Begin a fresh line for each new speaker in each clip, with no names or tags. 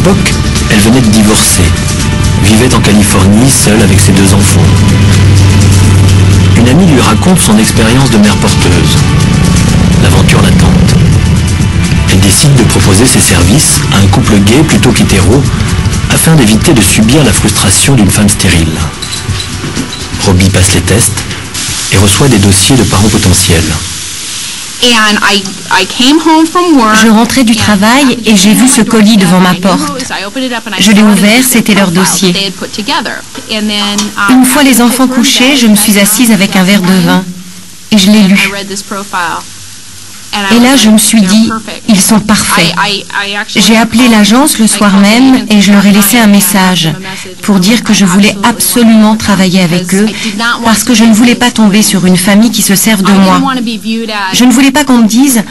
l'époque, elle venait de divorcer, vivait en Californie seule avec ses 2 enfants. Une amie lui raconte son expérience de mère porteuse. L'aventure la tente. Elle décide de proposer ses services à un couple gay plutôt qu'hétéro afin d'éviter de subir la frustration d'une femme stérile. Robbie passe les tests et reçoit des dossiers de parents potentiels.
Je rentrais du travail et j'ai vu ce colis devant ma porte. Je l'ai ouvert, c'était leur dossier. Une fois les enfants couchés, je me suis assise avec un verre de vin et je l'ai lu. Et là, je me suis dit, ils sont parfaits. J'ai appelé l'agence le soir même et je leur ai laissé un message pour dire que je voulais absolument travailler avec eux parce que je ne voulais pas tomber sur une famille qui se serve de moi. Je ne voulais pas qu'on me dise,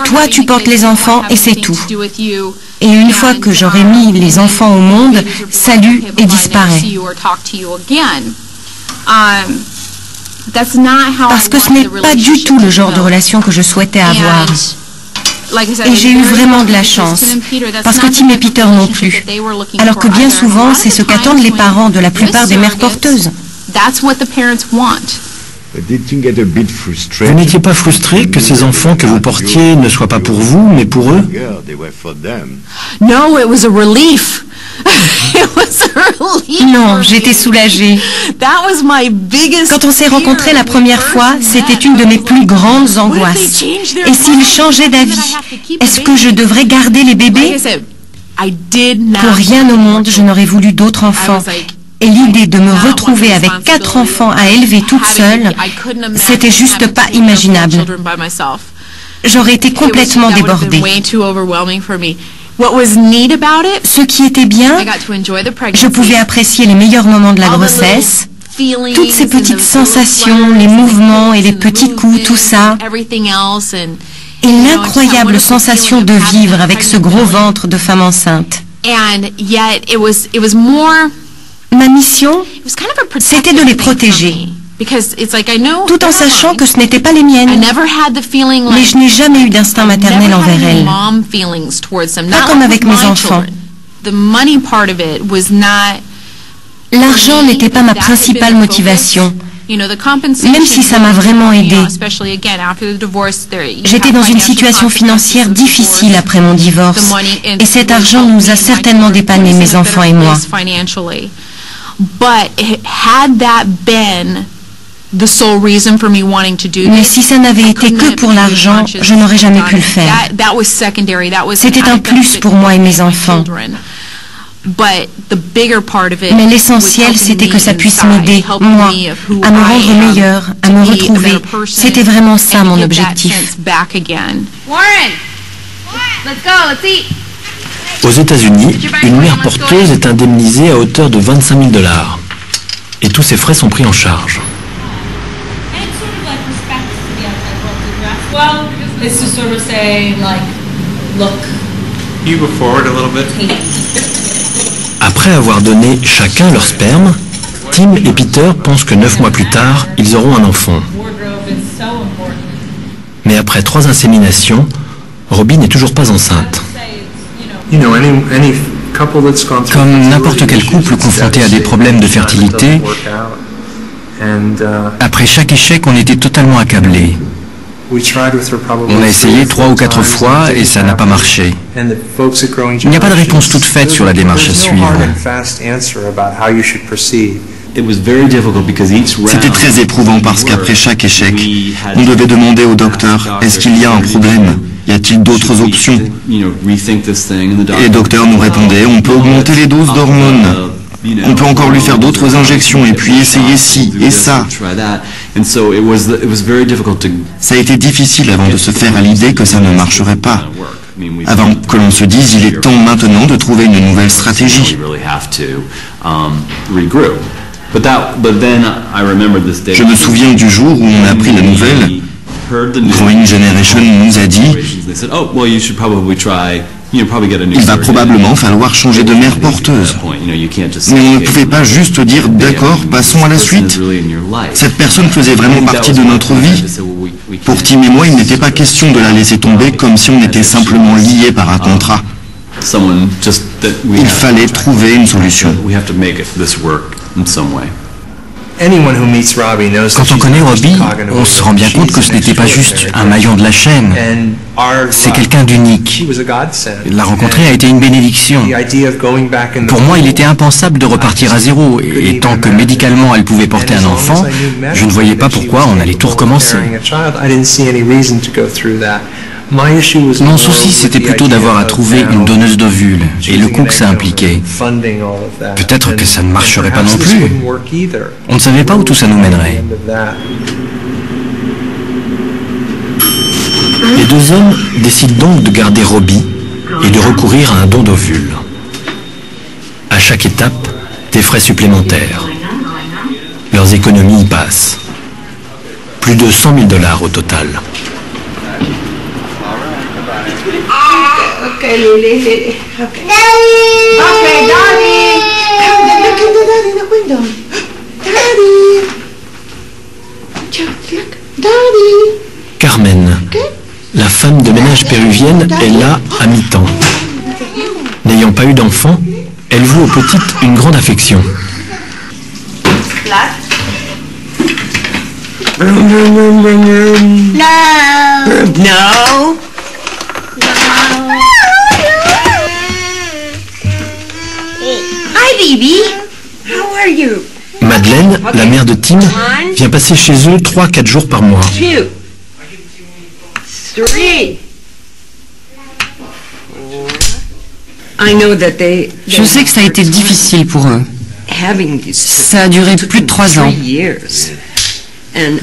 toi tu portes les enfants et c'est tout. Et une fois que j'aurai mis les enfants au monde, salut et disparaît. Parce que ce n'est pas du tout le genre de relation que je souhaitais avoir. Et j'ai eu vraiment de la chance, parce que Tim et Peter non plus. Alors que bien souvent, c'est ce qu'attendent les parents de la plupart des mères porteuses.
Vous n'étiez pas frustré que ces enfants que vous portiez ne soient pas pour vous, mais pour eux?
Non, j'étais soulagée. Quand on s'est rencontrés la première fois, c'était une de mes plus grandes angoisses. Et s'ils changeaient d'avis, est-ce que je devrais garder les bébés? Pour rien au monde, je n'aurais voulu d'autres enfants. Et l'idée de me retrouver avec 4 enfants à élever toute seule, c'était juste pas imaginable. J'aurais été complètement débordée. Ce qui était bien, je pouvais apprécier les meilleurs moments de la grossesse, toutes ces petites sensations, les mouvements et les petits coups, tout ça, et l'incroyable sensation de vivre avec ce gros ventre de femme enceinte. Ma mission, c'était de les protéger, tout en sachant que ce n'était pas les miennes. Mais je n'ai jamais eu d'instinct maternel envers elles, pas comme avec mes enfants. L'argent n'était pas ma principale motivation, même si ça m'a vraiment aidée. J'étais dans une situation financière difficile après mon divorce, et cet argent nous a certainement dépanné, mes enfants et moi. Mais si ça n'avait été que pour l'argent, je n'aurais jamais pu le faire. C'était un plus pour moi et mes enfants. Mais l'essentiel, c'était que ça puisse m'aider, moi, à me rendre meilleure, à me retrouver. C'était vraiment ça mon objectif.
Aux États-Unis, une mère porteuse est indemnisée à hauteur de 25 000 $. Et tous ses frais sont pris en charge. Après avoir donné chacun leur sperme, Tim et Peter pensent que 9 mois plus tard, ils auront un enfant. Mais après 3 inséminations, Robbie n'est toujours pas enceinte.
Comme n'importe quel couple confronté à des problèmes de fertilité, après chaque échec, on était totalement accablés. On a essayé 3 ou 4 fois et ça n'a pas marché. Il n'y a pas de réponse toute faite sur la démarche à suivre. C'était très éprouvant parce qu'après chaque échec, on devait demander au docteur, est-ce qu'il y a un problème? Y a-t-il d'autres options? Et le docteur nous répondait, on peut augmenter les doses d'hormones. On peut encore lui faire d'autres injections et puis essayer ci et ça. Ça a été difficile avant de se faire à l'idée que ça ne marcherait pas. Avant que l'on se dise, il est temps maintenant de trouver une nouvelle stratégie. Je me souviens du jour où on a appris la nouvelle. Growing Generation nous a dit il va probablement falloir changer de mère porteuse. Mais on ne pouvait pas juste dire d'accord, passons à la suite. Cette personne faisait vraiment partie de notre vie. Pour Tim et moi, il n'était pas question de la laisser tomber comme si on était simplement liés par un contrat. Il fallait trouver une solution.
Quand on connaît Robbie, on se rend bien compte que ce n'était pas juste un maillon de la chaîne. C'est quelqu'un d'unique. La rencontrer a été une bénédiction. Pour moi, il était impensable de repartir à zéro, et tant que médicalement elle pouvait porter un enfant, je ne voyais pas pourquoi on allait tout recommencer. Mon souci, c'était plutôt d'avoir à trouver une donneuse d'ovules et le coût que ça impliquait. Peut-être que ça ne marcherait pas non plus. On ne savait pas où tout ça nous mènerait. Les deux hommes décident donc de garder Robbie et de recourir à un don d'ovules. À chaque étape, des frais supplémentaires. Leurs économies y passent. Plus de 100 000 $ au total.
Okay, Lily. Okay. Daddy! Okay, Daddy! Look at Daddy in the window. Daddy! Look, Daddy!
Carmen, la femme de ménage péruvienne, est là à mi-temps. N'ayant pas eu d'enfant, elle voue aux petites une grande affection.
No! Hi, baby. How are you?
Madeleine, la mère de Tim, vient passer chez eux 3-4 jours par mois.
2, 3.
Je sais que ça a été difficile pour eux. Ça a duré plus de 3 ans.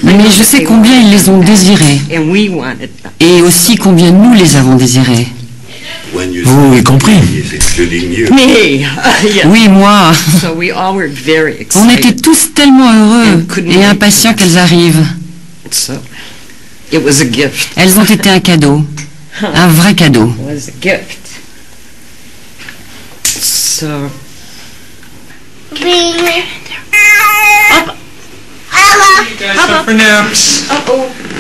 Mais je sais combien ils les ont désirés. Et aussi combien nous les avons désirés.
Vous y compris.
Oui, moi. On était tous tellement heureux et impatients qu'elles arrivent. Elles ont été un cadeau. Un vrai cadeau.
Up for naps.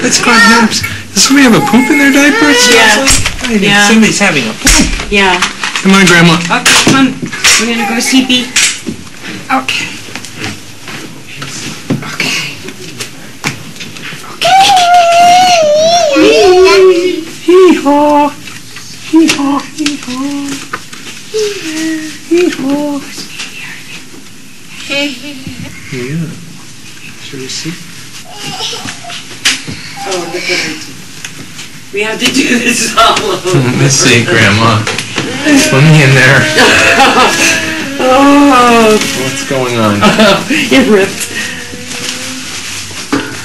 Let's go have naps. Does somebody have a poop in their diaper?
Yeah.
Somebody's having a poop.
Yeah.
Come on, Grandma.
Okay, come on. We're gonna go sleepy. Okay.
Hee-haw. Hee-haw. Hee-haw. Hee-haw. Yeah. Should we see?
Oh, look at it. We have to do this all over.
Let's see, Grandma. Let me in there.
Oh.
What's going on?
It ripped.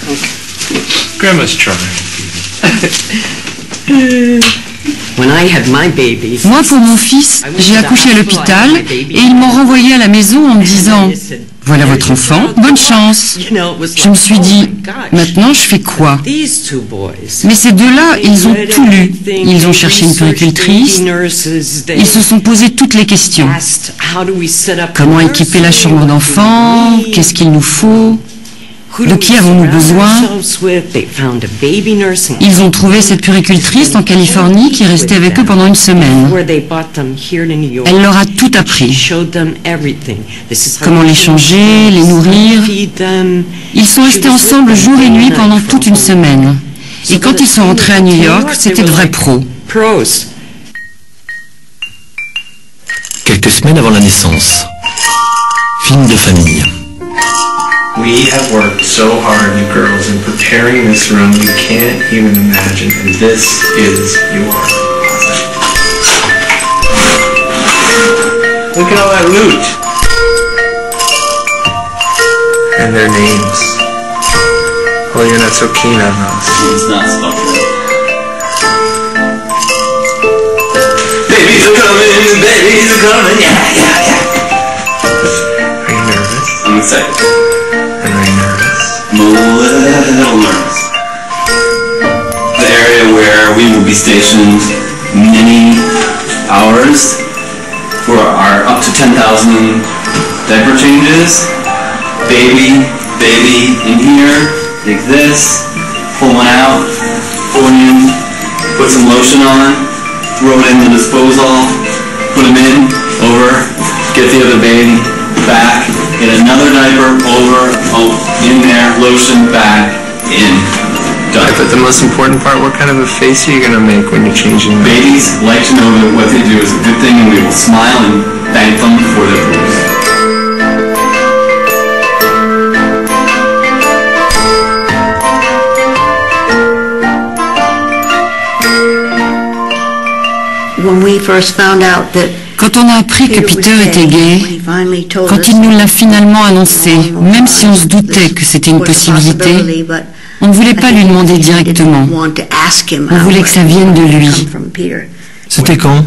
Okay. Grandma's trying.
Moi, pour mon fils, j'ai accouché à l'hôpital et ils m'ont renvoyé à la maison en me disant « Voilà votre enfant, bonne chance ». Je me suis dit « Maintenant, je fais quoi ?» Mais ces deux-là, ils ont tout lu. Ils ont cherché une puéricultrice. Ils se sont posé toutes les questions. Comment équiper la chambre d'enfant? Qu'est-ce qu'il nous faut? De qui avons-nous besoin? Ils ont trouvé cette puéricultrice en Californie qui est restée avec eux pendant une semaine. Elle leur a tout appris. Comment les changer, les nourrir. Ils sont restés ensemble jour et nuit pendant toute une semaine. Et quand ils sont rentrés à New York, c'était de vrais pros.
Quelques semaines avant la naissance. Film de famille.
We have worked so hard, you girls, in preparing this room you can't even imagine, and this is your closet. Look at all that loot. And their names. Oh, you're not so keen on those.
It's not special. Babies are coming, yeah, yeah, yeah.
Are you nervous?
I'm excited. I'm a little nervous. The area where we will be stationed many hours for our up to 10,000 diaper changes. Baby in here, take this, pull one out, pull it in, put some lotion on, throw it in the disposal, put him in, over, get the other baby, back, get another diaper, over, in there, lotion, back, in. Done.
But the most important part, what kind of a face are you going to make when you're changing them?
Babies like to know that what they do is a good thing, and we will smile and thank them for their poops.
Quand on a appris que Peter était gay, quand il nous l'a finalement annoncé, même si on se doutait que c'était une possibilité, on ne voulait pas lui demander directement. On voulait que ça vienne de lui.
C'était quand?